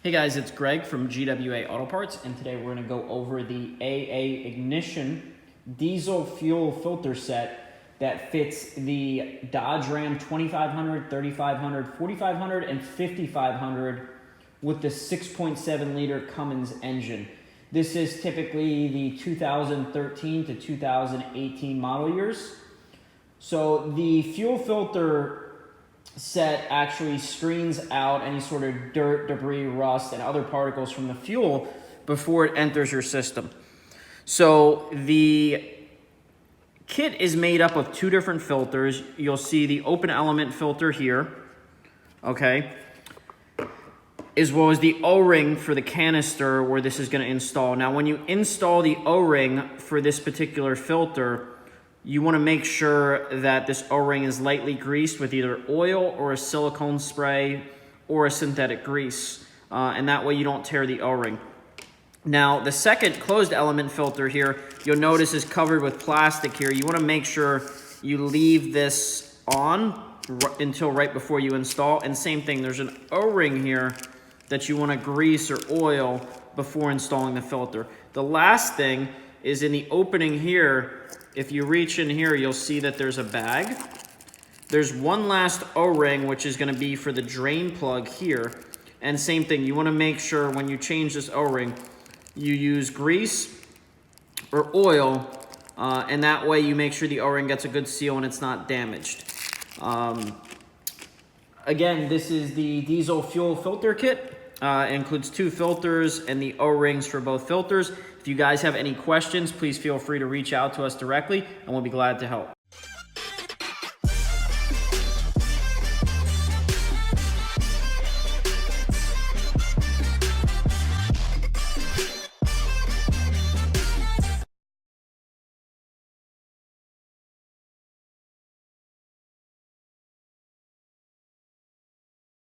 Hey guys, it's Greg from GWA Auto Parts, and today we're going to go over the AA Ignition diesel fuel filter set that fits the Dodge Ram 2500, 3500, 4500, and 5500 with the 6.7 liter Cummins engine. This is typically the 2013 to 2018 model years. So the fuel filter set actually screens out any sort of dirt, debris, rust, and other particles from the fuel before it enters your system. So the kit is made up of two different filters. You'll see the open element filter here, okay, as well as the O-ring for the canister where this is going to install. Now, when you install the O-ring for this particular filter, you want to make sure that this O-ring is lightly greased with either oil or a silicone spray or a synthetic grease. And that way you don't tear the O-ring. Now, the second closed element filter here, you'll notice is covered with plastic here. You want to make sure you leave this on until right before you install. And same thing, there's an O-ring here that you want to grease or oil before installing the filter. The last thing is in the opening here. If you reach in here, you'll see that there's a bag. There's one last O-ring, which is going to be for the drain plug here. And same thing, you want to make sure when you change this O-ring, you use grease or oil, and that way you make sure the O-ring gets a good seal and it's not damaged. Again, this is the diesel fuel filter kit. It includes two filters and the O-rings for both filters. If you guys have any questions, please feel free to reach out to us directly, and we'll be glad to help.